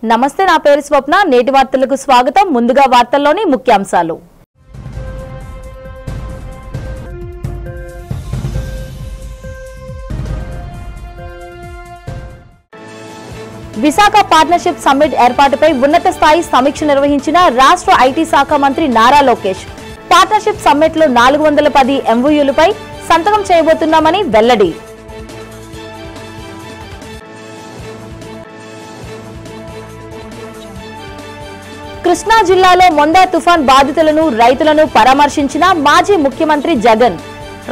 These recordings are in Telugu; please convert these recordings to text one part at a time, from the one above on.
నమస్తే, నా పేరు స్వప్న. నేటి వార్తలకు స్వాగతం. ముందుగా వార్తల్లోని ముఖ్యాంశాలు. విశాఖ పార్ట్నర్షిప్ సమ్మిట్ ఏర్పాటుపై ఉన్నత స్థాయి సమీక్ష నిర్వహించిన రాష్ట్ర ఐటీ శాఖ మంత్రి నారా లోకేష్ పార్ట్నర్షిప్ సమ్మిట్ లో 410 ఎంఓయూలపై సంతకం చేయబోతున్నామని వెల్లడి. కృష్ణా జిల్లాలో మొందా తుఫాన్ బాధితులను రైతులను పరామర్శించిన మాజీ ముఖ్యమంత్రి జగన్.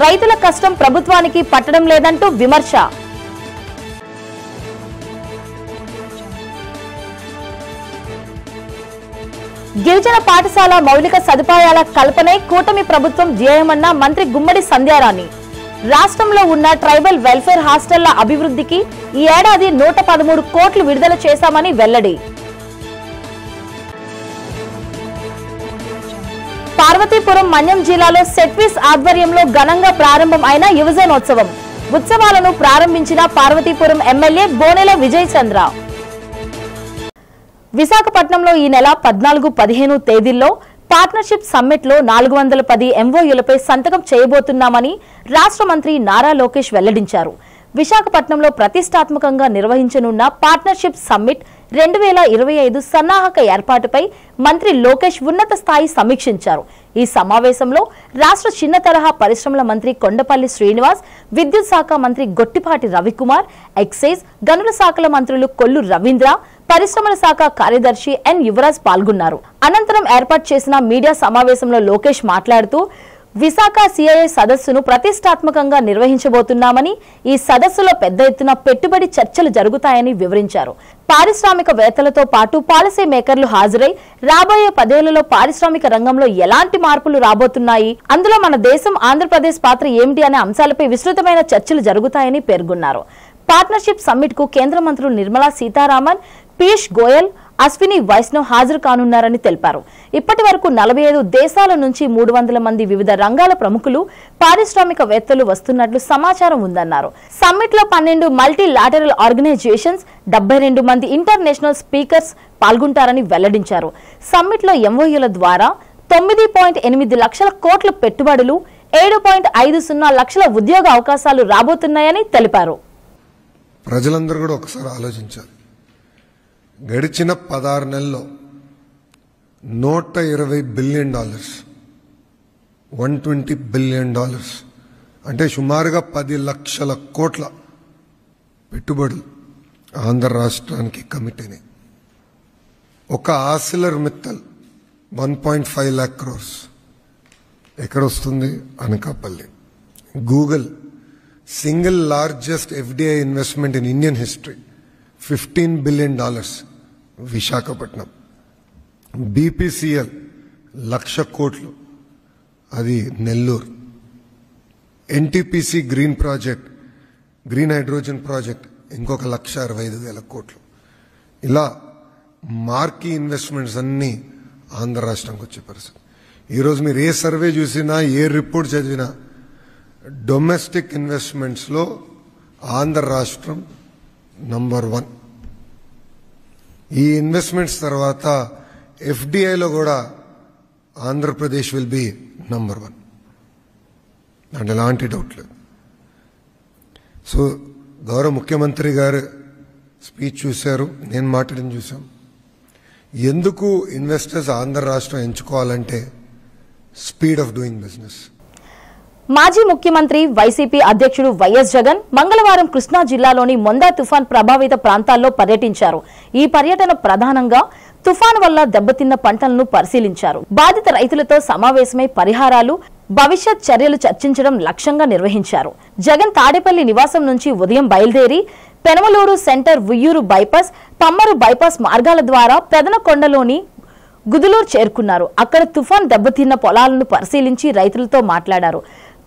రైతుల కష్టం ప్రభుత్వానికి పట్టడం లేదంటూ విమర్శ. గిరిజన పాఠశాల మౌలిక సదుపాయాల కల్పనే కూటమి ప్రభుత్వం ధ్యేయమన్న మంత్రి గుమ్మడి సంధ్యారాణి. రాష్ట్రంలో ఉన్న ట్రైబల్ వెల్ఫేర్ హాస్టళ్ల అభివృద్ధికి ఈ ఏడాది 113 కోట్లు విడుదల చేశామని వెల్లడి. పార్వతీపురం మన్యం జిల్లాలో సెట్విస్ ఆధ్వర్యంలో ఘనంగా ప్రారంభం అయిన యువజనోత్సవం. ఉత్సవాలను ప్రారంభించిన పార్వతీపురం ఎమ్మెల్యే బోనెల విజయ్ చంద్ర. విశాఖపట్నంలో ఈ నెల 14-15 తేదీల్లో పార్ట్నర్షిప్ సమ్మిట్ లో 410 ఎంఓయూలపై సంతకం చేయబోతున్నామని రాష్ట్ర మంత్రి నారా లోకేష్ వెల్లడించారు. విశాఖపట్నంలో ప్రతిష్టాత్మకంగా నిర్వహించనున్న పార్ట్నర్షిప్ సమ్మిట్ 2025 సన్నాహక ఏర్పాటుపై మంత్రి లోకేష్ ఉన్నత స్థాయి సమీక్షించారు. ఈ సమావేశంలో రాష్ట్ర చిన్న తరహా పరిశ్రమల మంత్రి కొండపల్లి శ్రీనివాస్, విద్యుత్ శాఖ మంత్రి గొట్టిపాటి రవికుమార్, ఎక్సైజ్ గనుల శాఖల మంత్రులు కొల్లు రవీంద్ర, పరిశ్రమల శాఖ కార్యదర్శి ఎన్ యువరాజ్ పాల్గొన్నారు. అనంతరం ఏర్పాటు చేసిన మీడియా సమావేశంలో లోకేష్ మాట్లాడుతూ విశాఖ సిఐఐ సదస్సును ప్రతిష్టాత్మకంగా నిర్వహించబోతున్నామని, ఈ సదస్సులో పెద్ద ఎత్తున పెట్టుబడి చర్చలు జరుగుతాయని వివరించారు. పారిశ్రామికవేత్తలతో పాటు పాలసీ మేకర్లు హాజరై రాబోయే 10 ఏళ్లలో పారిశ్రామిక రంగంలో ఎలాంటి మార్పులు రాబోతున్నాయి, అందులో మన దేశం ఆంధ్రప్రదేశ్ పాత్ర ఏమిటి అనే అంశాలపై విస్తృతమైన చర్చలు జరుగుతాయని పేర్కొన్నారు. పార్ట్నర్షిప్ సమ్మిట్ కు కేంద్ర మంత్రులు నిర్మలా సీతారామన్, పీయూష్ గోయల్, అశ్విని వైష్ణవ్ హాజరు కానున్నారని తెలిపారు. ఇప్పటి వరకు 45 దేశాల నుంచి 300 మంది వివిధ రంగాల ప్రముఖులు, పారిశ్రామికవేత్తలు వస్తున్నట్లు సమాచారం ఉందన్నారు. సమ్మిట్ లో 12 మల్టీ లాటరల్ ఆర్గనైజేషన్స్, 72 మంది ఇంటర్నేషనల్ స్పీకర్స్ పాల్గొంటారని వెల్లడించారు. సమ్మిట్ లో ఎంఓయూల ద్వారా 9.8 లక్షల కోట్ల పెట్టుబడులు, 7.50 లక్షల ఉద్యోగ అవకాశాలు రాబోతున్నాయని తెలిపారు. ప్రజలందరూ కూడా ఒకసారి ఆలోచించారు. గడిచిన 16 నెలల్లో $120 బిలియన్, $120 బిలియన్ అంటే సుమారుగా 10 లక్షల కోట్ల పెట్టుబడులు ఆంధ్ర రాష్ట్రానికి కమిట్ అయినాయి. ఒక ఆసిలర్ మిత్తల్ 1.5 lakh crores ఎక్కడొస్తుంది? Anakapalli. Google single largest FDI investment in Indian history, $15 billion, Visakhapatnam. BPCL 1,00,000 కోట్లు, అది Nellore. NTPC green project, green hydrogen project, ఇంకొక 1,65,000 కోట్లు. ఇలా మార్కీ ఇన్వెస్ట్మెంట్స్ అన్నీ ఆంధ్ర రాష్ట్రానికి వచ్చే పరిస్థితి. ఈరోజు మీరు ఏ సర్వే చూసినా, ఏ రిపోర్ట్ చదివినా, డొమెస్టిక్ ఇన్వెస్ట్మెంట్స్ లో ఆంధ్ర రాష్ట్రం నంబర్ 1. ఈ ఇన్వెస్ట్మెంట్స్ తర్వాత ఎఫ్డిఐలో కూడా ఆంధ్రప్రదేశ్ విల్ బి నంబర్ 1. అంటే ఎలాంటి డౌట్ లేదు. సో గౌరవ ముఖ్యమంత్రి గారు స్పీచ్ చూశారు, నేను మాట్లాడిన చూసాం. ఎందుకు ఇన్వెస్టర్స్ ఆంధ్ర రాష్ట్రం ఎంచుకోవాలంటే స్పీడ్ ఆఫ్ డూయింగ్ బిజినెస్. మాజీ ముఖ్యమంత్రి వైసీపీ అధ్యక్షుడు వైఎస్ జగన్ మంగళవారం కృష్ణా జిల్లాలోని మొందా తుఫాన్ ప్రభావిత ప్రాంతాల్లో పర్యటించారు. ఈ పర్యటన ప్రధానంగా తుఫాన్ వల్ల దెబ్బతిన్న పంటలను పరిశీలించారు. బాధిత రైతులతో సమావేశమై పరిహారాలు, భవిష్యత్ చర్యలు చర్చించడం లక్ష్యంగా నిర్వహించారు. జగన్ తాడేపల్లి నివాసం నుంచి ఉదయం బయలుదేరి Penamaluru centre, Uyyuru bypass, Pamarru bypass మార్గాల ద్వారా పెదనకొండలోని గుదులూరు చేరుకున్నారు. అక్కడ తుఫాన్ దెబ్బతిన్న పొలాలను పరిశీలించి రైతులతో మాట్లాడారు.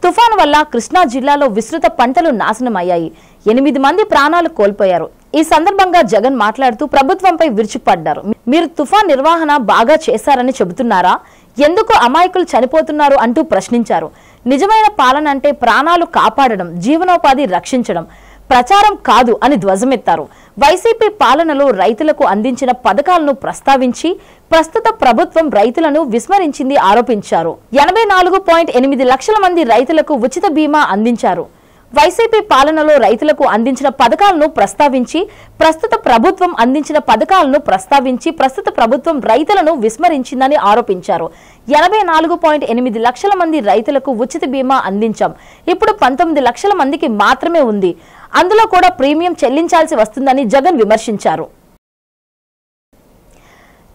తుఫాను వల్ల కృష్ణా జిల్లాలో విస్తృత పంటలు నాశనమయ్యాయి. 8 మంది ప్రాణాలు కోల్పోయారు. ఈ సందర్భంగా జగన్ మాట్లాడుతూ ప్రభుత్వంపై విరుచుకుపడ్డారు. మీరు తుఫాన్ నిర్వహణ బాగా చేశారని చెబుతున్నారా? ఎందుకు అమాయకులు చనిపోతున్నారు అంటూ ప్రశ్నించారు. నిజమైన పాలన అంటే ప్రాణాలు కాపాడడం, జీవనోపాధి రక్షించడం, ప్రచారం కాదు అని ధ్వజమెత్తారు. వైసీపీ పాలనలో రైతులకు అందించిన పథకాలను ప్రస్తావించి ప్రస్తుత ప్రభుత్వం రైతులను విస్మరించింది ఆరోపించారు. 84.8 లక్షల మంది రైతులకు ఉచిత బీమా అందించారు. వైసీపీ పాలనలో రైతులకు అందించిన పథకాలను ప్రస్తావించి ప్రస్తుత ప్రభుత్వం అందించిన పథకాలను ప్రస్తావించి ప్రస్తుత ప్రభుత్వం రైతులను విస్మరించిందని ఆరోపించారు. 84.8 లక్షల మంది రైతులకు ఉచిత బీమా అందించాం. ఇప్పుడు 19 లక్షల మందికి మాత్రమే ఉంది. అందులో కూడా ప్రీమియం చెల్లించాల్సి వస్తుందని జగన్ విమర్శించారు.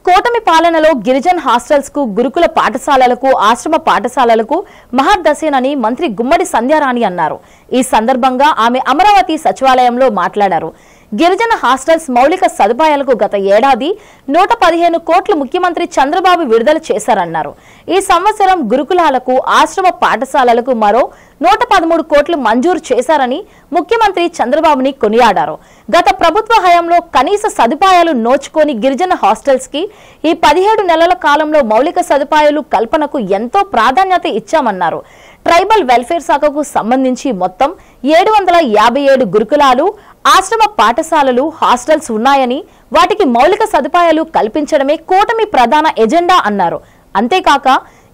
కూటమి పాలనలో గిరిజన హాస్టల్స్ కు, గురుకుల పాఠశాలలకు, ఆశ్రమ పాఠశాలలకు మహద్దశేనని మంత్రి గుమ్మడి సంధ్యారాణి అన్నారు. ఈ సందర్భంగా ఆమె అమరావతి సచివాలయంలో మాట్లాడారు. గిరిజన హాస్టల్స్ మౌలిక సదుపాయాలకు గత ఏడాది 115 కోట్లు ముఖ్యమంత్రి చంద్రబాబు విడుదల చేశారన్నారు. ఈ సంవత్సరం గురుకులాలకు, ఆశ్రమ పాఠశాలలకు మరో 113 కోట్లు మంజూరు చేశారని ముఖ్యమంత్రి చంద్రబాబుని కొనియాడారు. గత ప్రభుత్వ హయాంలో కనీస సదుపాయాలు నోచుకోని గిరిజన హాస్టల్స్ కి ఈ 17 నెలల కాలంలో మౌలిక సదుపాయాలు కల్పనకు ఎంతో ప్రాధాన్యత ఇచ్చామన్నారు. ట్రైబల్ వెల్ఫేర్ శాఖకు సంబంధించి మొత్తం 757 గురుకులాలు, ఆశ్రమ పాఠశాలలు, హాస్టల్స్ ఉన్నాయని వాటికి మౌలిక సదుపాయాలు కల్పించడమే కూటమి ప్రధాన ఎజెండా అన్నారు. అంతేకాక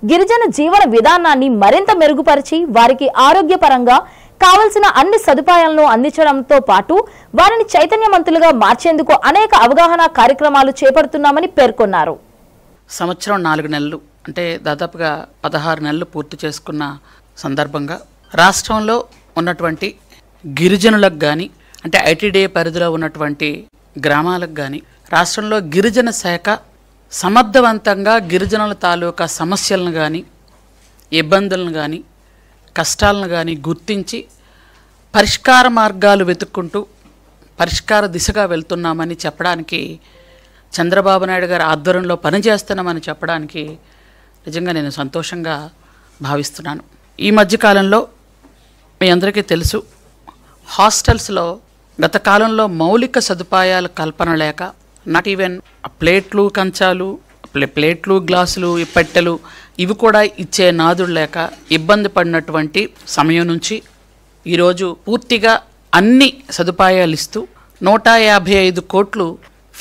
గిరిజన జీవన విధానాన్ని మరింత మెరుగుపరిచి వారికి ఆరోగ్యపరంగా కావలసిన అన్ని సదుపాయాలను అందించడంతో పాటు వారిని చైతన్యవంతులుగా మార్చేందుకు అనేక అవగాహన కార్యక్రమాలు చేపడుతున్నామని పేర్కొన్నారు. సంవత్సరం 4 నెలలు అంటే దాదాపుగా 16 నెలలు పూర్తి చేసుకున్న సందర్భంగా రాష్ట్రంలో ఉన్నటువంటి గిరిజనులకు కానీ, అంటే ఐటీడీఏ పరిధిలో ఉన్నటువంటి గ్రామాలకు కానీ రాష్ట్రంలో గిరిజన శాఖ సమర్థవంతంగా గిరిజనుల తాలూకా సమస్యలను కానీ, ఇబ్బందులను కానీ, కష్టాలను కానీ గుర్తించి పరిష్కార మార్గాలు వెతుక్కుంటూ పరిష్కార దిశగా వెళ్తున్నామని చెప్పడానికి, చంద్రబాబు నాయుడు గారి ఆధ్వర్యంలో పనిచేస్తున్నామని చెప్పడానికి నిజంగా నేను సంతోషంగా భావిస్తున్నాను. ఈ మధ్యకాలంలో మీ అందరికీ తెలుసు, హాస్టల్స్లో గత కాలంలో మౌలిక సదుపాయాల కల్పన లేక, నాట్ ఈవెన్ ప్లేట్లు, కంచాలు, ప్లేట్లు, గ్లాసులు, పెట్టెలు ఇవి కూడా ఇచ్చే నాదుడు లేక ఇబ్బంది పడినటువంటి సమయం నుంచి ఈరోజు పూర్తిగా అన్ని సదుపాయాలు ఇస్తూ 155 కోట్లు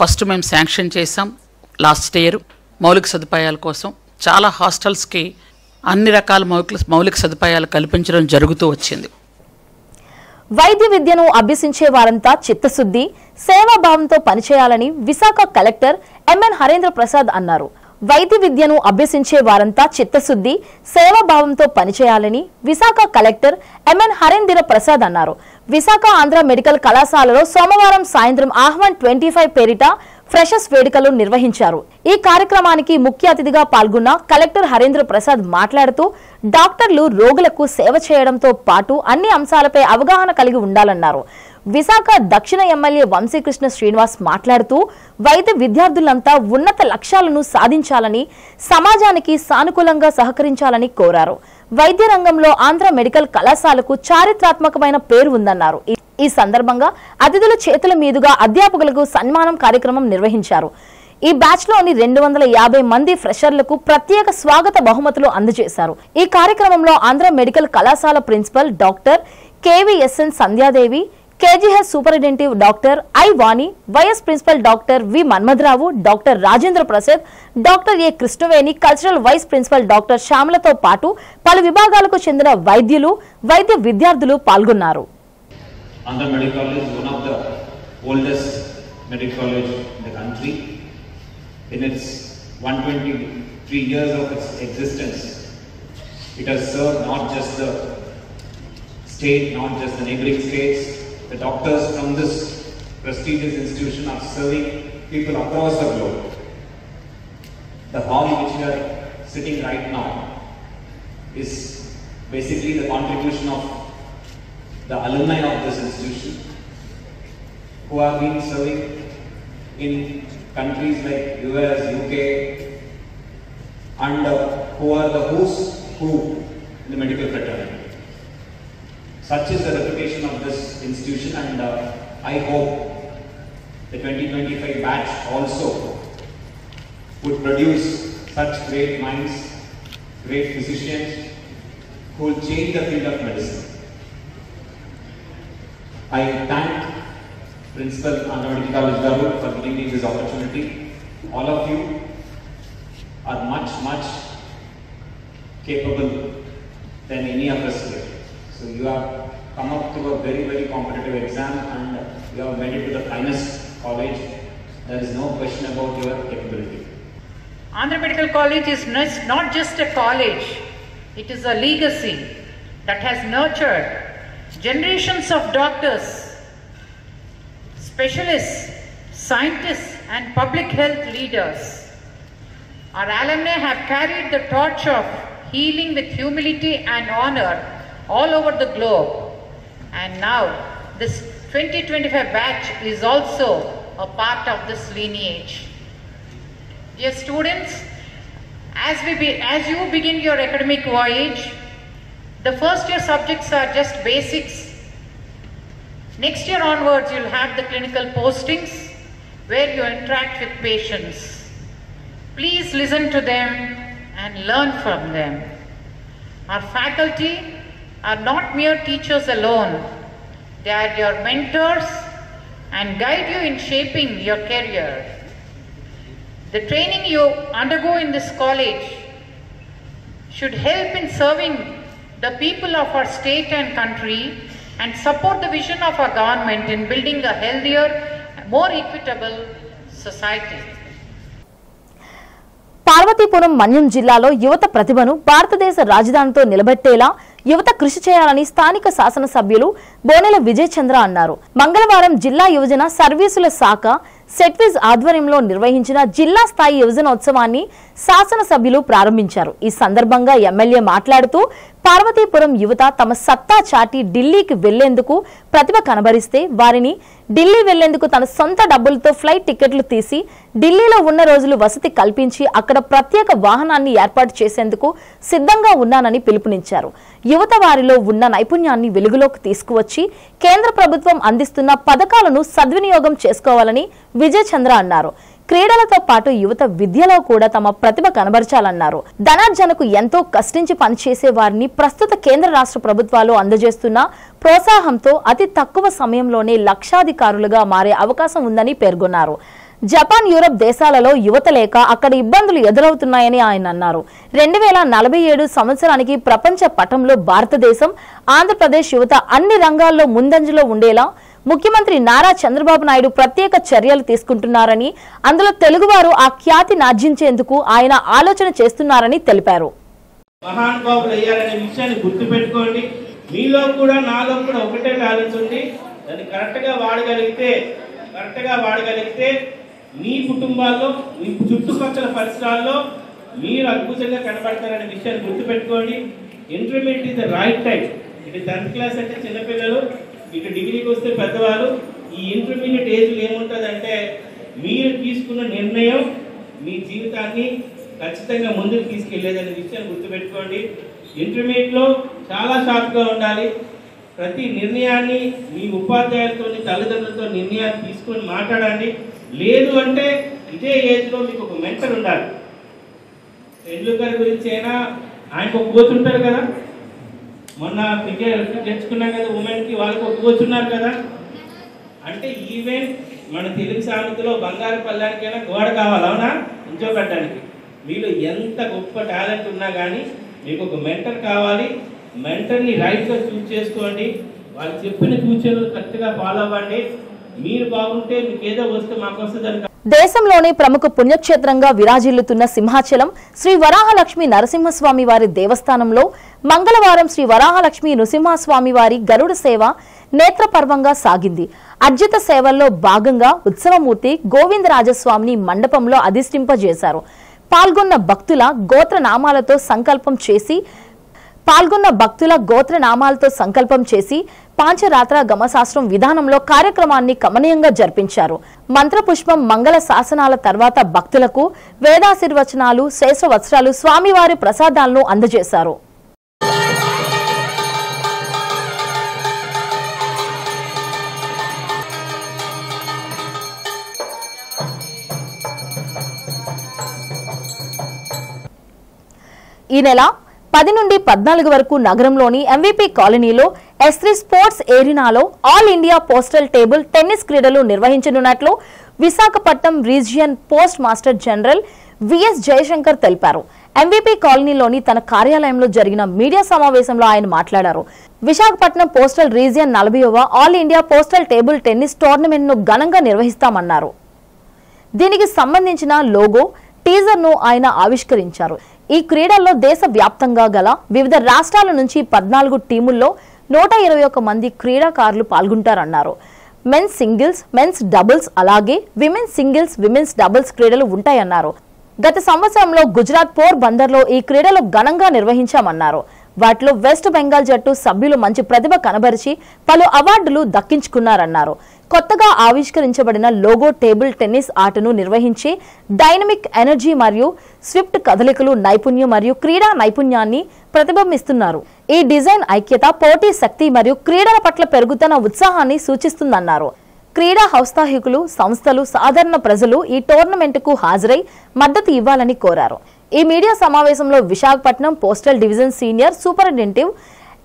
ఫస్ట్ మేము శాంక్షన్ చేసాం లాస్ట్ ఇయర్ మౌలిక సదుపాయాల కోసం. చాలా హాస్టల్స్కి అన్ని రకాల మౌలిక సదుపాయాలు కల్పించడం జరుగుతూ వచ్చింది. వైద్య విద్యను అభ్యసించే వారంతా చిత్తశుద్ధి, సేవాభావంతో పనిచేయాలని విశాఖ కలెక్టర్ ఎంఎన్ హరేంద్ర ప్రసాద్ అన్నారు. వైద్య విద్యను అభ్యసించే వారంతా చిత్తశుద్ధి, సేవాభావంతో పనిచేయాలని విశాఖ కలెక్టర్ ఎంఎన్ హరేంద్ర ప్రసాద్ అన్నారు. విశాఖ ఆంధ్ర మెడికల్ కళాశాలలో సోమవారం సాయంత్రం ఆహ్వాన్ 25 పేరిట ఫ్రెషర్స్ వేడుకలు నిర్వహించారు. ఈ కార్యక్రమానికి ముఖ్య అతిథిగా పాల్గొన్న కలెక్టర్ హరేంద్ర ప్రసాద్ మాట్లాడుతూ డాక్టర్లు రోగులకు సేవ చేయడంతో పాటు అన్ని అంశాలపై అవగాహన కలిగి ఉండాలన్నారు. విశాఖ దక్షిణ ఎమ్మెల్యే వంశీకృష్ణ శ్రీనివాస్ మాట్లాడుతూ వైద్య విద్యార్థులంతా ఉన్నత లక్ష్యాలను సాధించాలని, సమాజానికి సానుకూలంగా సహకరించాలని కోరారు. వైద్య రంగంలో ఆంధ్ర మెడికల్ కళాశాలకు చారిత్రాత్మకమైన పేరు ఉందన్నారు. ఈ సందర్భంగా అతిథుల చేతుల మీదుగా అధ్యాపకులకు సన్మానం కార్యక్రమం నిర్వహించారు. ఈ బ్యాచ్ లోని 250 మంది ఫ్రెషర్లకు ప్రత్యేక స్వాగత బహుమతులు అందజేశారు. ఈ కార్యక్రమంలో ఆంధ్ర మెడికల్ కళాశాల principal doctor KVSN Sandhyadevi, KGH superintendent doctor I Vani, vice principal doctor V Manmatharao, doctor Rajendra Prasad, doctor A Krishnaveni, cultural vice principal doctor శ్యామలతో పాటు పలు విభాగాలకు చెందిన వైద్యులు, వైద్య విద్యార్థులు పాల్గొన్నారు. Andhra Medical College is one of the oldest medical college in the country. In its 123 years of its existence, it has served not just the state, not just the neighboring states. The doctors from this prestigious institution are serving people across the globe. The hall which we are sitting right now is basically the contribution of the alumni of this institution who have been serving in countries like US, UK, and who are the who's who in the medical fraternity. Such is the reputation of this institution, and I hope the 2025 batch also would produce such great minds, great physicians who will change the field of medicine. I thank Principal Andhra Medical College Garu for giving me this opportunity. All of you are much capable than any of us here. So you have come up to a very competitive exam and you have made it to the finest college. There is no question about your capability. Andhra Medical College is not just a college, it is a legacy that has nurtured generations of doctors, specialists, scientists and public health leaders. Our alumni have carried the torch of healing with humility and honor all over the globe. And now this 2025 batch is also a part of this lineage. Dear students, as you begin your academic voyage, the first year subjects are just basics. Next year onwards, you'll have the clinical postings where you interact with patients. Please listen to them and learn from them. Our faculty are not mere teachers alone. They are your mentors and guide you in shaping your career. The training you undergo in this college should help in serving the people of our state and country and support the vision of our government in building a healthier, more equitable society. Parvathipuram Manyam జిల్లాలో యువత ప్రతిభను భారతదేశ రాజధానితో నిలబెట్టేలా యువత కృషి చేయాలని స్థానిక శాసనసభ్యులు బోనెల విజయ్ చంద్ర అన్నారు. మంగళవారం జిల్లా యువజన సర్వీసుల శాఖ సెట్విజ్ ఆధ్వర్యంలో నిర్వహించిన జిల్లా స్థాయి యువజనోత్సవాన్ని శాసనసభ్యులు ప్రారంభించారు. ఈ సందర్భంగా ఎమ్మెల్యే మాట్లాడుతూ పార్వతీపురం యువత తమ సత్తా చాటి ఢిల్లీకి వెళ్లేందుకు ప్రతిభ కనబరిస్తే వారిని ఢిల్లీ వెళ్లేందుకు తన సొంత డబ్బులతో ఫ్లైట్ టికెట్లు తీసి ఢిల్లీలో ఉన్న రోజులు వసతి కల్పించి అక్కడ ప్రత్యేక వాహనాన్ని ఏర్పాటు చేసేందుకు సిద్ధంగా ఉన్నానని పిలుపునిచ్చారు. యువత వారిలో ఉన్న నైపుణ్యాన్ని వెలుగులోకి తీసుకువచ్చి కేంద్ర ప్రభుత్వం అందిస్తున్న పథకాలను సద్వినియోగం చేసుకోవాలని విజయ్ చంద్ర అన్నారు. క్రీడలతో పాటు యువత విద్యలో కూడా తమ ప్రతిభ కనబరచాలన్నారు. ధనార్జనకు ఎంతో కష్టించి పనిచేసే వారిని ప్రస్తుత కేంద్ర రాష్ట్ర ప్రభుత్వాలు అందజేస్తున్న ప్రోత్సాహంతో అతి తక్కువ సమయంలోనే లక్షాధికారులుగా మారే అవకాశం ఉందని పేర్కొన్నారు. జపాన్, యూరప్ దేశాలలో యువత లేక అక్కడ ఇబ్బందులు ఎదురవుతున్నాయని ఆయన అన్నారు. 2047 సంవత్సరానికి ప్రపంచ పటంలో భారతదేశం, ఆంధ్రప్రదేశ్ యువత అన్ని రంగాల్లో ముందంజలో ఉండేలా ముఖ్యమంత్రి నారా చంద్రబాబు నాయుడు ప్రత్యేక చర్యలు తీసుకుంటున్నారని, అందులో తెలుగువారు ఆ ఖ్యాతి నార్జించేందుకు ఆయన ఆలోచన చేస్తున్నారని తెలిపారు. మహానుభావులు అయ్యారనే విషయాన్ని గుర్తుపెట్టుకోండి. మీలో కూడా నాలో కూడా ఒకటే టాలెంట్ ఉంది. దాన్ని కరెక్ట్గా వాడగలిగితే మీ కుటుంబాల్లో, మీ చుట్టుపక్కల పరిసరాల్లో మీరు అద్భుతంగా కనబడతారనే విషయాన్ని గుర్తుపెట్టుకోండి. Intermediate is the right time. ఇటు 10th క్లాస్ అంటే చిన్నపిల్లలు, ఇటు డిగ్రీకి వస్తే పెద్దవాళ్ళు. ఈ ఇంటర్మీడియట్ ఏజ్లో ఏముంటుందంటే మీరు తీసుకున్న నిర్ణయం మీ జీవితాన్ని ఖచ్చితంగా ముందుకు తీసుకెళ్లేదనే విషయాన్ని గుర్తుపెట్టుకోండి. ఇంటర్మీడియట్లో చాలా షార్ప్గా ఉండాలి. ప్రతి నిర్ణయాన్ని మీ ఉపాధ్యాయులతో, తల్లిదండ్రులతో నిర్ణయాన్ని తీసుకొని మాట్లాడండి. లేదు అంటే ఇదే ఏజ్లో మీకు ఒక మెంటర్ ఉండాలి. టెండూల్కర్ గురించి అయినా ఆయనకు ఒక కోచ్ ఉంటారు కదా. మొన్న క్రికెట్ తెచ్చుకున్నాం కదా ఉమెన్కి, వాళ్ళకి ఒక కోచ్ ఉన్నారు కదా. అంటే ఈవెన్ మన తెలుగు సామెతలో బంగారు పళ్ళానికైనా గోడ కావాలి, అవునా, నిల్చోబెట్టడానికి. మీరు ఎంత గొప్ప టాలెంట్ ఉన్నా కానీ మీకు ఒక మెంటర్ కావాలి. మెంటర్ని రైట్గా చూస్ చేసుకోండి. వాళ్ళు చెప్పిన సూచనలు కరెక్ట్గా ఫాలో అవ్వండి. మీరు బాగుంటే మీకు ఏదో వస్తే మాకు వస్తుందని. దేశంలోనే ప్రముఖ పుణ్యక్షేత్రంగా విరాజిల్లుతున్న సింహాచలం శ్రీ వరాహలక్ష్మి నరసింహస్వామి వారి దేవస్థానంలో మంగళవారం శ్రీ వరాహలక్ష్మి నృసింహస్వామి వారి గరుడ సేవ నేత్రపర్వంగా సాగింది. అర్జిత సేవల్లో భాగంగా ఉత్సవమూర్తి గోవిందరాజస్వామిని మండపంలో అధిష్ఠింపజేశారు. పాల్గొన్న భక్తుల గోత్రనామాలతో సంకల్పం చేసి పాంచరాత్ర గమశాస్త్రం విధానంలో కార్యక్రమాన్ని కమనీయంగా జరిపించారు. మంత్రపుష్పం, మంగళ శాసనాల తర్వాత భక్తులకు వేదాశీర్వచనాలు, శ్రేష్ఠ వస్త్రాలు, స్వామివారి ప్రసాదాలను అందజేశారు. ఈ నెల 10 నుండి 14 వరకు నగరంలోని ఎంవీపీ కాలనీలో S3 స్పోర్ట్స్ ఏరినాలో all India postal table tennis క్రీడలు నిర్వహించనున్నట్లు Visakhapatnam region postmaster general VS Jayashankar తెలిపారు. ఎంవీపీ కాలనీలోని తన కార్యాలయంలో జరిగిన మీడియా సమావేశంలో ఆయన మాట్లాడారు. విశాఖపట్నం పోస్టల్ రీజియన్ 40వ all India postal table tennis tournament ను ఘనంగా నిర్వహిస్తామన్నారు. దీనికి సంబంధించిన లోగో టీజర్ ను ఆయన ఆవిష్కరించారు. ఈ క్రీడల్లో దేశ వ్యాప్తంగా గల వివిధ రాష్ట్రాల నుంచి 14 టీముల్లో 121 మంది క్రీడాకారులు పాల్గొంటారన్నారు. మెన్స్ సింగిల్స్, మెన్స్ డబుల్స్ అలాగే విమెన్స్ సింగిల్స్, విమెన్స్ డబుల్స్ క్రీడలు ఉంటాయన్నారు. గత సంవత్సరంలో గుజరాత్ పోర్బందర్లో ఈ క్రీడలు ఘనంగా నిర్వహించామన్నారు. వాటిలో వెస్ట్ బెంగాల్ జట్టు సభ్యులు మంచి ప్రతిభ కనబరిచి పలు అవార్డులు దక్కించుకున్నారన్నారు. కొత్తగా ఆవిష్కరించబడిన లోగో టేబుల్ టెన్నిస్ ఆటను నిర్వహించి డైనమిక్ ఎనర్జీ మరియు స్విఫ్ట్ కదలికలు, నైపుణ్యం మరియు క్రీడా నైపుణ్యాన్ని ప్రతిబింబిస్తున్నారు. ఈ డిజైన్ ఐక్యత, పోటీ శక్తి మరియు క్రీడల పట్ల పెరుగుతున్న ఉత్సాహాన్ని సూచిస్తుందన్నారు. క్రీడా ఔత్సాహికులు, సంస్థలు, సాధారణ ప్రజలు ఈ టోర్నమెంటుకు హాజరై మద్దతు ఇవ్వాలని కోరారు. ఈ మీడియా సమావేశంలో Visakhapatnam postal division senior superintendent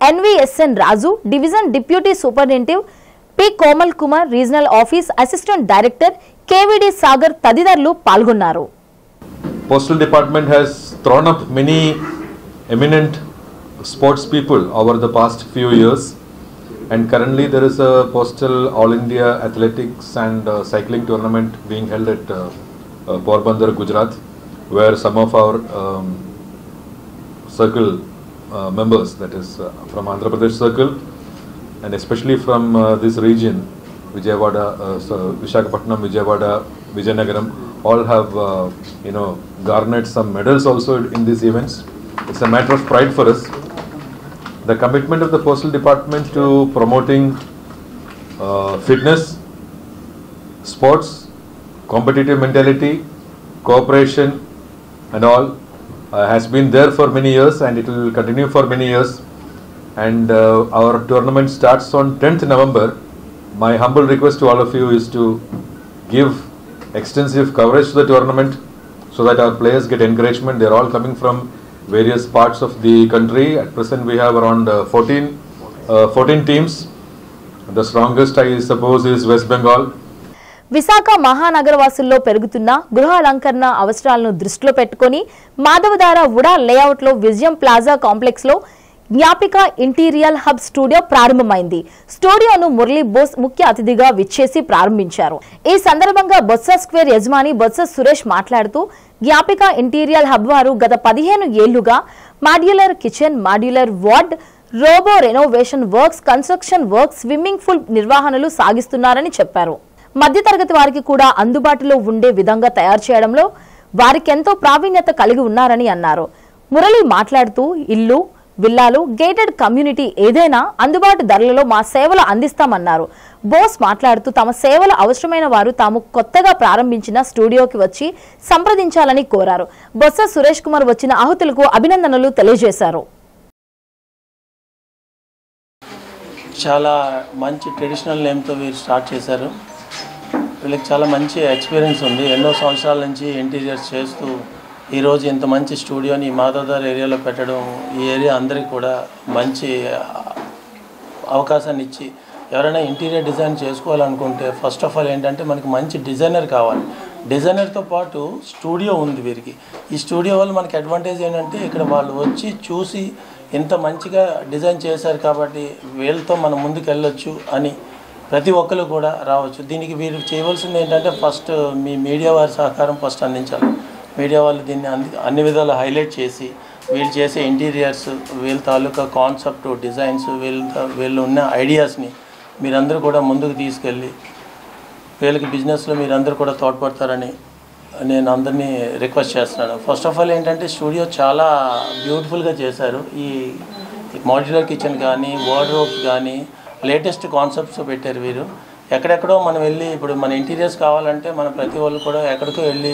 NVSN Raju, division deputy superintendent P Komal Kumar, regional office assistant director KVD Sagar తదితరులు పాల్గొన్నారు. Postal Department has thrown up many eminent sports people over the past few years, and currently there is a Postal All India Athletics and Cycling Tournament being held at Porbandar, Gujarat, where some of our circle members, that is from Andhra Pradesh circle, and especially from this region, Vijayawada, Visakhapatnam, Vijayawada, Vijayanagaram, all have garnered some medals also in these events. It's a matter of pride for us. The commitment of the Postal Department to promoting fitness, sports, competitive mentality, cooperation and all has been there for many years, and it will continue for many years. And our tournament starts on 10th November. My humble request to all of you is to give extensive coverage to the tournament so that our players get encouragement. They are all coming from various parts of the country. At present we have around 14 teams. The strongest, I suppose, is West Bengal. Visakha మహానగరవాసుల్లో పెరుగుతున్న గృహ అలంకరణ అవసరాలను దృష్టిలో పెట్టుకుని మాధవధార వుడా లేఅవుట్లో విజయం ప్లాజా కాంప్లెక్స్ లో జ్ఞాపిక ఇంటీరియల్ హబ్ స్టూడియో ప్రారంభమైంది. స్టూడియోను మురళీ బోస్ ముఖ్య అతిథిగా విచ్చేసి ప్రారంభించారు. ఈ సందర్భంగా బొత్స స్క్వేర్ యజమాని బొత్స సురేష్ మాట్లాడుతూ జ్ఞాపిక ఇంటీరియల్ హబ్ వారు గత 15 ఏళ్లుగా modular kitchen, modular wardrobe renovation works, construction works, swimming pool నిర్వహణలు సాగిస్తున్నారని చెప్పారు. మధ్యతరగతి వారికి కూడా అందుబాటులో ఉండే విధంగా తయారు చేయడంలో వారికెంతో ప్రావీణ్యత కలిగి ఉన్నారని అన్నారు. మురళి మాట్లాడుతూ ఇల్లు, విల్లాలు, గేటెడ్ కమ్యూనిటీ ఏదైనా అందుబాటు ధరలలో మా సేవలు అందిస్తామన్నారు. బోస్ మాట్లాడుతూ తమ సేవలు అవసరమైన వారు తాము కొత్తగా ప్రారంభించిన స్టూడియోకి వచ్చి సంప్రదించాలని కోరారు. బొత్స సురేష్ కుమార్ వచ్చిన ఆహుతులకు అభినందనలు తెలియజేశారు. చాలా మంచి ట్రెడిషనల్ నేమ్తో వీరు స్టార్ట్ చేశారు. వీళ్ళకి చాలా మంచి ఎక్స్పీరియన్స్ ఉంది. ఎన్నో సంవత్సరాల నుంచి ఇంటీరియర్స్ చేస్తూ ఈరోజు ఇంత మంచి స్టూడియోని మాధవధార్ ఏరియాలో పెట్టడం, ఈ ఏరియా అందరికీ కూడా మంచి అవకాశాన్ని ఇచ్చి ఎవరైనా ఇంటీరియర్ డిజైన్ చేసుకోవాలనుకుంటే ఫస్ట్ ఆఫ్ ఆల్ ఏంటంటే మనకి మంచి డిజైనర్ కావాలి. డిజైనర్తో పాటు స్టూడియో ఉంది వీరికి. ఈ స్టూడియో వల్ల మనకి అడ్వాంటేజ్ ఏంటంటే ఇక్కడ వాళ్ళు వచ్చి చూసి ఇంత మంచిగా డిజైన్ చేశారు కాబట్టి వీళ్ళతో మనం ముందుకు వెళ్ళొచ్చు అని ప్రతి ఒక్కరు కూడా రావచ్చు. దీనికి వీరు చేయవలసింది ఏంటంటే ఫస్ట్ మీ మీడియా వారి సహకారం ఫస్ట్ అందించాలి. మీడియా వాళ్ళు దీన్ని అన్ని హైలైట్ చేసి వీళ్ళు చేసే ఇంటీరియర్స్, వీళ్ళ తాలూకా కాన్సెప్ట్, డిజైన్స్, వీళ్ళు ఉన్న ఐడియాస్ని మీరందరూ కూడా ముందుకు తీసుకెళ్ళి వీళ్ళకి బిజినెస్లో మీరందరూ కూడా తోడ్పడతారని నేను అందరినీ రిక్వెస్ట్ చేస్తున్నాను. ఫస్ట్ ఆఫ్ ఆల్ ఏంటంటే స్టూడియో చాలా బ్యూటిఫుల్గా చేశారు. ఈ మాడ్యులర్ కిచెన్ కానీ, వార్డ్రోబ్స్ కానీ లేటెస్ట్ కాన్సెప్ట్స్ పెట్టారు వీరు. ఎక్కడెక్కడో మనం వెళ్ళి ఇప్పుడు మన ఇంటీరియర్స్ కావాలంటే మన ప్రతి వాళ్ళు కూడా ఎక్కడికో వెళ్ళి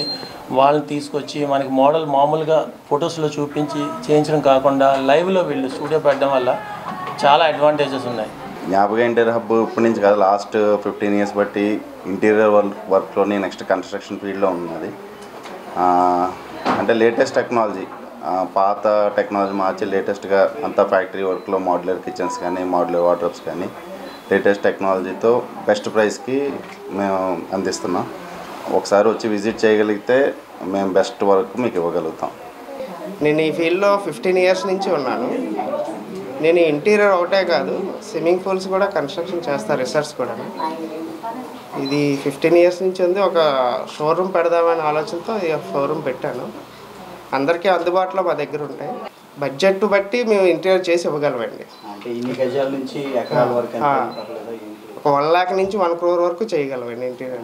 వాళ్ళని తీసుకొచ్చి మనకి మోడల్ మామూలుగా ఫొటోస్లో చూపించి చేయించడం కాకుండా లైవ్లో వీళ్ళు స్టూడియో పెట్టడం వల్ల చాలా అడ్వాంటేజెస్ ఉన్నాయి. జ్ఞాపక ఇంటీరియర్ హబ్ ఇప్పటి నుంచి కాదు, లాస్ట్ 15 years బట్టి ఇంటీరియర్ వర్క్లోని నెక్స్ట్ కన్స్ట్రక్షన్ ఫీల్డ్లో ఉన్నది. అంటే లేటెస్ట్ టెక్నాలజీ పాత టెక్నాలజీ మార్చి లేటెస్ట్గా అంతా ఫ్యాక్టరీ వర్క్లో మాడ్యులర్ కిచెన్స్ కానీ మాడ్యులర్ వార్డ్రోబ్స్ కానీ లేటెస్ట్ టెక్నాలజీతో బెస్ట్ ప్రైస్కి మేము అందిస్తున్నాం. ఒకసారి వచ్చి విజిట్ చేయగలిగితే మేము బెస్ట్ వర్క్ మీకు ఇవ్వగలుగుతాం. నేను ఈ ఫీల్డ్లో 15 ఇయర్స్ నుంచి ఉన్నాను. నేను ఇంటీరియర్ ఒకటే కాదు, స్విమ్మింగ్ పూల్స్ కూడా కన్స్ట్రక్షన్ చేస్తాను, రిసార్ట్స్ కూడా. ఇది 15 ఇయర్స్ నుంచి ఉంది. ఒక షోరూమ్ పెడదామనే ఆలోచనతో ఈ షోరూమ్ పెట్టాను. అందరికీ అందుబాటులో మా దగ్గర ఉంటాయి. బడ్జెట్ బట్టి మేము ఇంటీరియర్ చేసి ఇవ్వగలమండి. ఒక 1 lakh నుంచి 1 crore వరకు చేయగలమండి ఇంటీరియర్.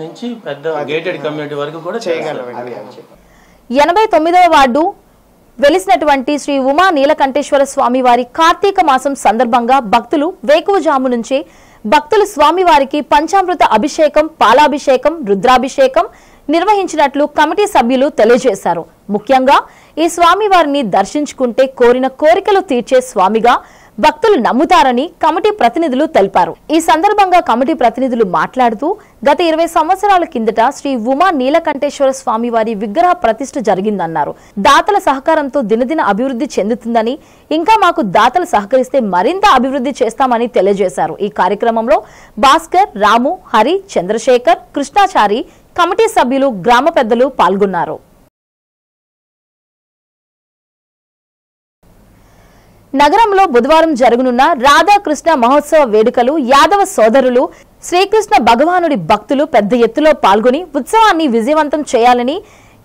నుంచి పెద్ద గేటెడ్ కమ్యూనిటీ వరకు కూడా చేయగలమండి. 89వ వార్డు వెలిసినటువంటి శ్రీ ఉమా నీలకంఠేశ్వర స్వామి వారి కార్తీక మాసం సందర్భంగా భక్తులు వేకువజాము నుంచే భక్తులు స్వామివారికి పంచామృత అభిషేకం, పాలాభిషేకం, రుద్రాభిషేకం నిర్వహించినట్లు కమిటీ సభ్యులు తెలియజేశారు. ముఖ్యంగా ఈ స్వామివారిని దర్శించుకుంటే కోరిన కోరికలు తీర్చే స్వామిగా భక్తులు నమ్ముతారని కమిటీ ప్రతినిధులు తెలిపారు. ఈ సందర్భంగా కమిటీ ప్రతినిధులు మాట్లాడుతూ గత 20 సంవత్సరాల కిందట శ్రీ ఉమా నీలకంఠేశ్వర స్వామి వారి విగ్రహ ప్రతిష్ఠ జరిగిందన్నారు. దాతల సహకారంతో దినదిన అభివృద్ధి చెందుతుందని, ఇంకా మాకు దాతలు సహకరిస్తే మరింత అభివృద్ధి చేస్తామని తెలియజేశారు. ఈ కార్యక్రమంలో భాస్కర్, రాము, హరి, చంద్రశేఖర్, కృష్ణాచారి, కమిటీ సభ్యులు, గ్రామ పెద్దలు పాల్గొన్నారు. నగరంలో బుధవారం జరగనున్న రాధాకృష్ణ మహోత్సవ వేడుకలు యాదవ సోదరులు శ్రీకృష్ణ భగవానుడి భక్తులు పెద్ద ఎత్తులో పాల్గొని ఉత్సవాన్ని విజయవంతం చేయాలని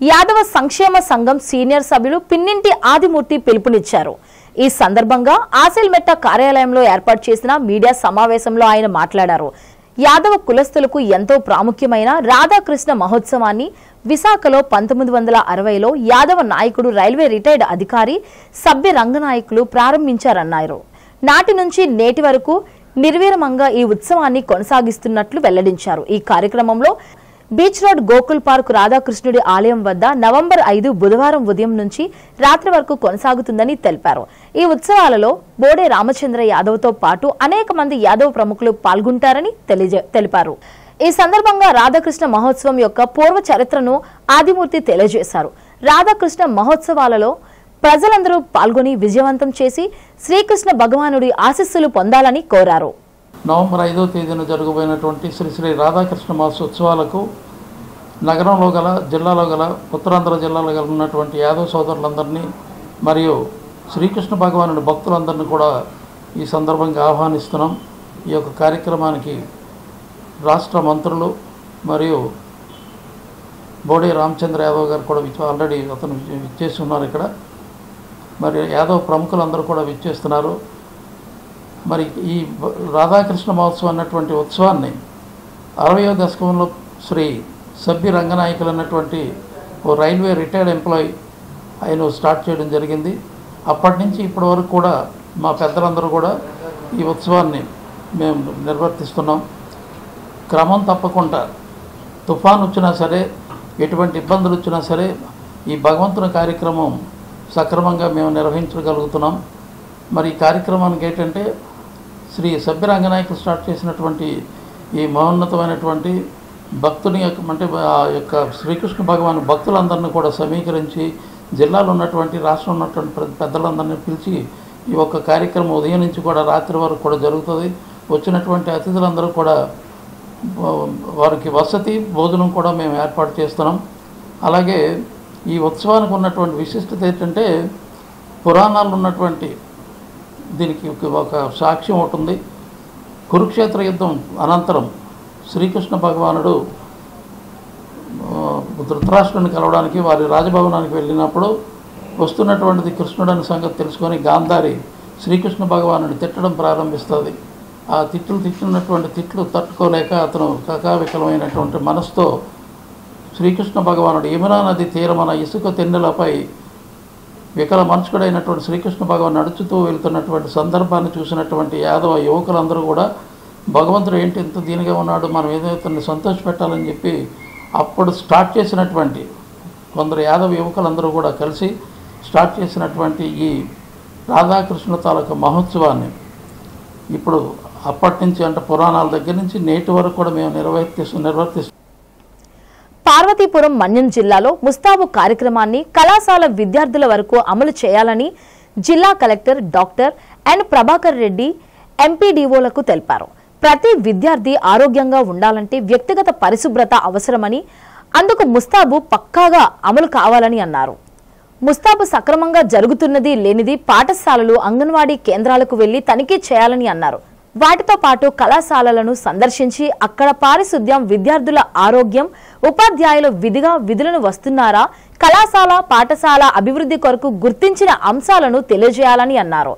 యాదవ సంక్షేమ సంఘం సీనియర్ సభ్యులు పిన్నింటి ఆదిమూర్తి పిలుపునిచ్చారు. ఈ సందర్భంగా ఆసిల్మెట్ట కార్యాలయంలో ఏర్పాటు చేసిన మీడియా సమావేశంలో ఆయన మాట్లాడారు. యాదవ కులస్తులకు ఎంతో ప్రాముఖ్యమైన రాధాకృష్ణ మహోత్సవాన్ని విశాఖలో 1960లో యాదవ నాయకుడు, రైల్వే రిటైర్డ్ అధికారి సభ్య రంగనాయకులు ప్రారంభించారన్నారు. నాటి నుంచి నేటి వరకు నిర్విరామంగా ఈ ఉత్సవాన్ని కొనసాగిస్తున్నట్లు వెల్లడించారు. ఈ కార్యక్రమంలో బీచ్ రోడ్ గోకుల్ పార్క్ రాధాకృష్ణుడి ఆలయం వద్ద నవంబర్ 5 బుధవారం ఉదయం నుంచి రాత్రి వరకు కొనసాగుతుందని తెలిపారు. ఈ ఉత్సవాలలో బోడే రామచంద్ర యాదవ్తో పాటు అనేక మంది యాదవ్ ప్రముఖులు పాల్గొంటారని తెలిపారు. ఈ సందర్భంగా రాధాకృష్ణ మహోత్సవం యొక్క పూర్వ చరిత్రను ఆదిమూర్తి తెలియజేశారు. రాధాకృష్ణ మహోత్సవాలలో ప్రజలందరూ పాల్గొని విజయవంతం చేసి శ్రీకృష్ణ భగవానుడి ఆశీస్సులు పొందాలని కోరారు. నవంబర్ 5వ తేదీన జరగబోయినటువంటి శ్రీ శ్రీ రాధాకృష్ణ మహోత్సవాలకు నగరంలో గల, జిల్లాలో గల, ఉత్తరాంధ్ర జిల్లాలో గల ఉన్నటువంటి యాదవ సోదరులందరినీ మరియు శ్రీకృష్ణ భగవానుడి భక్తులందరినీ కూడా ఈ సందర్భంగా ఆహ్వానిస్తున్నాం. ఈ యొక్క కార్యక్రమానికి రాష్ట్ర మంత్రులు మరియు బోడే రామచంద్ర యాదవ్ గారు కూడా ఆల్రెడీ అతను విచ్చేసి ఉన్నారు. ఇక్కడ మరి యాదవ్ ప్రముఖులందరూ కూడా విచ్చేస్తున్నారు. మరి ఈ రాధాకృష్ణ మహోత్సవం అన్నటువంటి ఉత్సవాన్ని 60వ దశకంలో శ్రీ సభ్య రంగనాయకులు అన్నటువంటి ఓ రైల్వే రిటైర్డ్ ఎంప్లాయీ ఆయన స్టార్ట్ చేయడం జరిగింది. అప్పటి నుంచి ఇప్పటి వరకు కూడా మా పెద్దలందరూ కూడా ఈ ఉత్సవాన్ని మేము నిర్వర్తిస్తున్నాం. క్రమం తప్పకుండా తుఫాను వచ్చినా సరే, ఎటువంటి ఇబ్బందులు వచ్చినా సరే ఈ భగవంతుని కార్యక్రమం సక్రమంగా మేము నిర్వహించగలుగుతున్నాం. మరి ఈ కార్యక్రమానికి ఏంటంటే శ్రీ సభ్య రంగనాయకులు స్టార్ట్ చేసినటువంటి ఈ మహోన్నతమైనటువంటి భక్తుని యొక్క, అంటే ఆ యొక్క శ్రీకృష్ణ భగవాన్ భక్తులందరినీ కూడా సమీకరించి జిల్లాలో ఉన్నటువంటి, రాష్ట్రంలో ఉన్నటువంటి పెద్దలందరినీ పిలిచి ఈ యొక్క కార్యక్రమం ఉదయం నుంచి కూడా రాత్రి వరకు కూడా జరుగుతుంది. వచ్చినటువంటి అతిథులందరూ కూడా వారికి వసతి, భోజనం కూడా మేము ఏర్పాటు చేస్తున్నాం. అలాగే ఈ ఉత్సవానికి ఉన్నటువంటి విశిష్టత ఏంటంటే పురాణాలు ఉన్నటువంటి దీనికి ఒక సాక్ష్యం ఉంటుంది. కురుక్షేత్ర యుద్ధం అనంతరం శ్రీకృష్ణ భగవానుడు ధృతరాష్ట్రుని కలవడానికి వారి రాజభవనానికి వెళ్ళినప్పుడు వస్తున్నటువంటిది కృష్ణుడని సంగతి తెలుసుకొని గాంధారి శ్రీకృష్ణ భగవానుని తిట్టడం ప్రారంభిస్తుంది. ఆ తిట్టినటువంటి తిట్లు తట్టుకోలేక అతను కకావికలమైనటువంటి మనసుతో శ్రీకృష్ణ భగవానుడు యమునా నది తీరమన ఇసుక తెన్నెలపై వికల మనుషుడైనటువంటి శ్రీకృష్ణ భగవాన్ నడుచుతూ వెళ్తున్నటువంటి సందర్భాన్ని చూసినటువంటి యాదవ యువకులందరూ కూడా భగవంతుడు ఏంటి ఇంత దీనిగా ఉన్నాడు, మనం ఏదో ఇతన్ని సంతోషపెట్టాలని చెప్పి అప్పుడు స్టార్ట్ చేసినటువంటి కొందరు యాదవ యువకులందరూ కూడా కలిసి స్టార్ట్ చేసినటువంటి ఈ రాధాకృష్ణ తాలూకా మహోత్సవాన్ని ఇప్పుడు అప్పటి నుంచి, అంటే పురాణాల దగ్గర నుంచి నేటి వరకు కూడా మేము నిర్వర్తిస్తున్నాం. పార్వతీపురం మన్యం జిల్లాలో ముస్తాబు కార్యక్రమాన్ని కళాశాల విద్యార్థుల వరకు అమలు చేయాలని జిల్లా collector doctor N Prabhakar Reddy ఎంపీడీఓలకు తెలిపారు. ప్రతి విద్యార్థి ఆరోగ్యంగా ఉండాలంటే వ్యక్తిగత పరిశుభ్రత అవసరమని, అందుకు ముస్తాబు పక్కాగా అమలు కావాలని అన్నారు. ముస్తాబు సక్రమంగా జరుగుతున్నది లేనిది పాఠశాలలు, అంగన్వాడీ కేంద్రాలకు వెళ్లి తనిఖీ చేయాలని అన్నారు. వాటితో పాటు కళాశాలలను సందర్శించి అక్కడ పారిశుద్ధ్యం, విద్యార్థుల ఆరోగ్యం, ఉపాధ్యాయులు విధిగా విధులను వస్తున్నారా, కళాశాల పాఠశాల అభివృద్ధి కొరకు గుర్తించిన అంశాలను తెలియజేయాలని అన్నారు.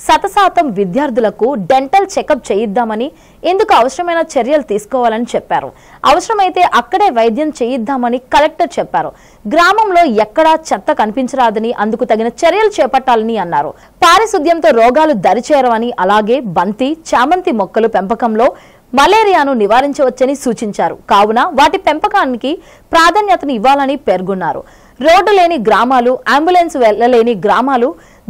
100% విద్యార్థులకు డెంటల్ చెకప్ చేయిద్దామని, ఇందుకు అవసరమైన చర్యలు తీసుకోవాలని చెప్పారు. అవసరమైతే అక్కడే వైద్యం చేయిద్దామని కలెక్టర్ చెప్పారు. గ్రామంలో ఎక్కడా చెత్త కనిపించరాదని, అందుకు తగిన చర్యలు చేపట్టాలని అన్నారు. పారిశుద్ధ్యంతో రోగాలు దరిచేరవని, అలాగే బంతి, చామంతి మొక్కలు పెంపకంలో మలేరియాను నివారించవచ్చని సూచించారు. కావున వాటి పెంపకానికి ప్రాధాన్యతను ఇవ్వాలని పేర్కొన్నారు. రోడ్డు లేని గ్రామాలు, అంబులెన్స్ వెళ్లలేని గ్రామాలు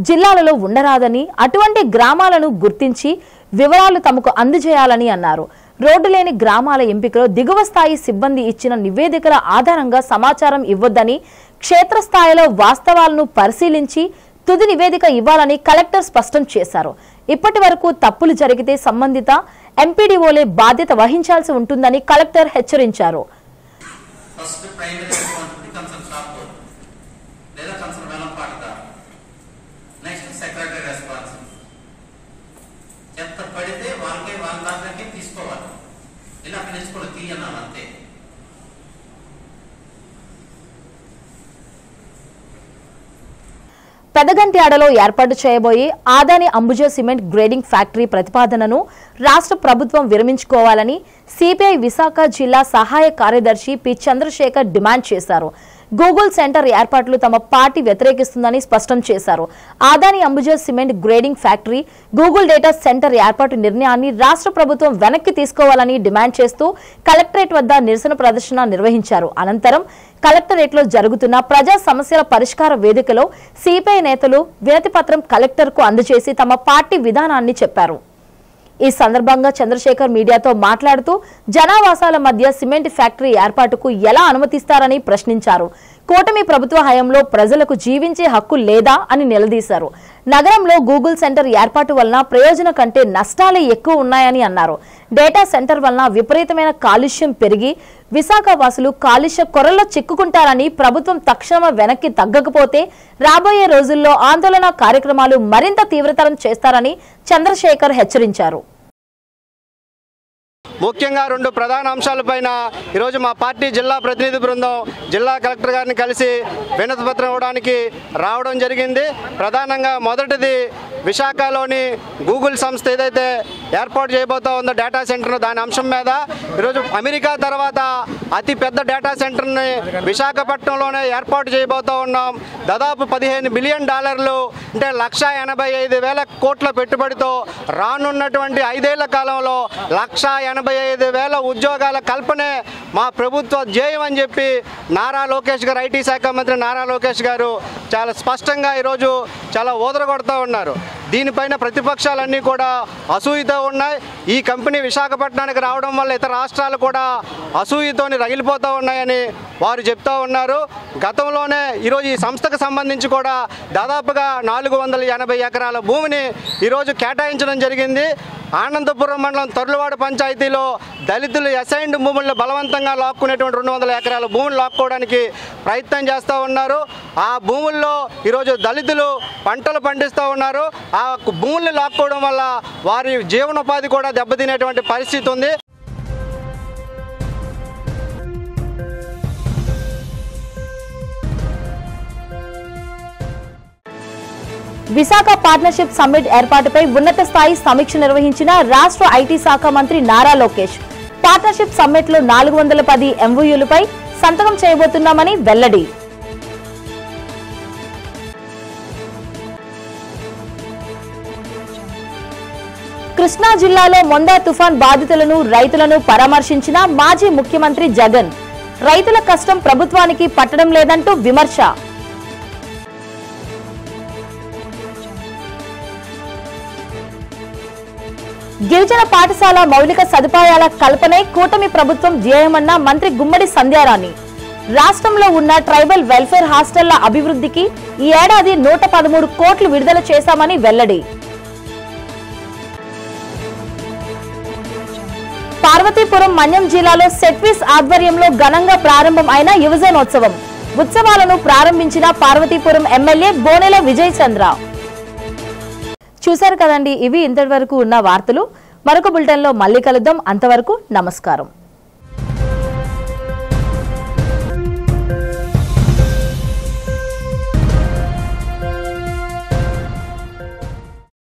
జిల్లాలలో ఉండరాదని, అటువంటి గ్రామాలను గుర్తించి వివరాలు తమకు అందజేయాలని అన్నారు. రోడ్డు లేని గ్రామాల ఎంపికలో దిగువ స్థాయి సిబ్బంది ఇచ్చిన నివేదికల ఆధారంగా సమాచారం ఇవ్వొద్దని, క్షేత్రస్థాయిలో వాస్తవాలను పరిశీలించి తుది నివేదిక ఇవ్వాలని కలెక్టర్ స్పష్టం చేశారు. ఇప్పటి వరకు తప్పులు జరిగితే సంబంధిత ఎంపీడీఓలే బాధ్యత వహించాల్సి ఉంటుందని కలెక్టర్ హెచ్చరించారు. పెదగంట్యాడలో ఏర్పాటు చేయబోయే Adani Ambuja cement grading factory ప్రతిపాదనను రాష్ట్ర ప్రభుత్వం విరమించుకోవాలని సిపిఐ విశాఖ జిల్లా సహాయ కార్యదర్శి పి చంద్రశేఖర్ డిమాండ్ చేశారు. గూగుల్ సెంటర్ ఏర్పాట్లు తమ పార్టీ వ్యతిరేకిస్తుందని స్పష్టం చేశారు. Adani Ambuja cement grading factory, Google data centre ఏర్పాటు నిర్ణయాన్ని రాష్ట్ర ప్రభుత్వం వెనక్కి తీసుకోవాలని డిమాండ్ చేస్తూ కలెక్టరేట్ వద్ద నిరసన ప్రదర్శన నిర్వహించారు. అనంతరం కలెక్టరేట్లో జరుగుతున్న ప్రజా సమస్యల పరిష్కార వేదికలో సిపిఐ నేతలు వినతి పత్రం కలెక్టర్కు అందజేసి తమ పార్టీ విధానాన్ని చెప్పారు. ఈ సందర్భంగా చంద్రశేఖర్ మీడియాతో మాట్లాడుతూ జనావాసాల మధ్య సిమెంట్ ఫ్యాక్టరీ ఏర్పాటుకు ఎలా అనుమతిస్తారని ప్రశ్నించారు. కూటమి ప్రభుత్వ హయాంలో ప్రజలకు జీవించే హక్కు లేదా అని నిలదీశారు. నగరంలో గూగుల్ సెంటర్ ఏర్పాటు వలన ప్రయోజనం కంటే నష్టాలే ఎక్కువ ఉన్నాయని అన్నారు. డేటా సెంటర్ వలన విపరీతమైన కాలుష్యం పెరిగి విశాఖ వాసులు కాలుష్య కొరల్లో చిక్కుకుంటారని, ప్రభుత్వం తక్షణం వెనక్కి తగ్గకపోతే రాబోయే రోజుల్లో ఆందోళన కార్యక్రమాలు మరింత తీవ్రతరం చేస్తారని చంద్రశేఖర్ హెచ్చరించారు. ముఖ్యంగా 2 ప్రధాన అంశాలపైన ఈరోజు మా పార్టీ జిల్లా ప్రతినిధి బృందం జిల్లా కలెక్టర్ గారిని కలిసి వినతి పత్రం ఇవ్వడానికి రావడం జరిగింది. ప్రధానంగా మొదటిది విశాఖలోని గూగుల్ సంస్థ ఏదైతే ఏర్పాటు చేయబోతా ఉందో డేటా సెంటర్, దాని అంశం మీద ఈరోజు అమెరికా తర్వాత అతి పెద్ద డేటా సెంటర్ని విశాఖపట్నంలోనే ఏర్పాటు చేయబోతూ ఉన్నాం. దాదాపు $15 బిలియన్ అంటే 185,000 కోట్ల పెట్టుబడితో రానున్నటువంటి 5 ఏళ్ల కాలంలో 185,000 ఉద్యోగాల కల్పనే మా ప్రభుత్వ ధ్యేయం అని చెప్పి నారా లోకేష్ గారు, ఐటీ శాఖ మంత్రి నారా లోకేష్ గారు చాలా స్పష్టంగా ఈరోజు చాలా ఊదరగొడుతూ ఉన్నారు. దీనిపైన ప్రతిపక్షాలన్నీ కూడా అసూయతో ఉన్నాయి. ఈ కంపెనీ విశాఖపట్నానికి రావడం వల్ల ఇతర రాష్ట్రాలు కూడా అసూయతోని రగిలిపోతూ ఉన్నాయని వారు చెప్తూ ఉన్నారు. గతంలోనే ఈరోజు ఈ సంస్థకు సంబంధించి కూడా దాదాపుగా 480 ఎకరాల భూమిని ఈరోజు కేటాయించడం జరిగింది. ఆనందపురం మండలం తొర్లవాడ పంచాయతీలో దళితులు అసైన్డ్ భూములను బలవంతంగా లాక్కునేటువంటి 200 ఎకరాల భూములు లాక్కోవడానికి ప్రయత్నం చేస్తూ ఉన్నారు. ఆ భూముల్లో ఈరోజు దళితులు పంటలు పండిస్తూ ఉన్నారు. ఆ భూముల్ని లాక్కోవడం వల్ల వారి జీవనోపాధి కూడా దెబ్బతినేటువంటి పరిస్థితి ఉంది. విశాఖ పార్ట్నర్షిప్ సమ్మిట్ ఏర్పాటుపై ఉన్నత స్థాయి సమీక్ష నిర్వహించిన రాష్ట్ర ఐటీ శాఖ మంత్రి నారా లోకేష్ పార్ట్నర్షిప్ సమ్మిట్ లో 410 MOUలపై సంతకం చేయబోతున్నామని వెల్లడి. కృష్ణా జిల్లాలో మొండా తుఫాన్ బాధితులను, రైతులను పరామర్శించిన మాజీ ముఖ్యమంత్రి జగన్. రైతుల కష్టం ప్రభుత్వానికి పట్టడం లేదంటూ విమర్శ. గిరిజన పాఠశాల మౌలిక సదుపాయాల కల్పనే కూటమి ప్రభుత్వం ధ్యేయమన్న మంత్రి గుమ్మడి సంధ్యారాణి. రాష్ట్రంలో ఉన్న ట్రైబల్ వెల్ఫేర్ హాస్టళ్ల అభివృద్ధికి ఈ ఏడాది 113 కోట్లు విడుదల చేశామని వెల్లడి. పార్వతీపురం మన్యం జిల్లాలో సెట్విస్ ఆధ్వర్యంలో ఘనంగా ప్రారంభం అయిన యువజనోత్సవం. ఉత్సవాలను ప్రారంభించిన పార్వతీపురం ఎమ్మెల్యే బోనెల విజయ్ చంద్ర. చూశారు కదండి, ఇవి ఇంతటి వరకు ఉన్న వార్తలు. మరొక బులెటిన్లో మళ్ళీ కలుద్దాం. అంతవరకు నమస్కారం.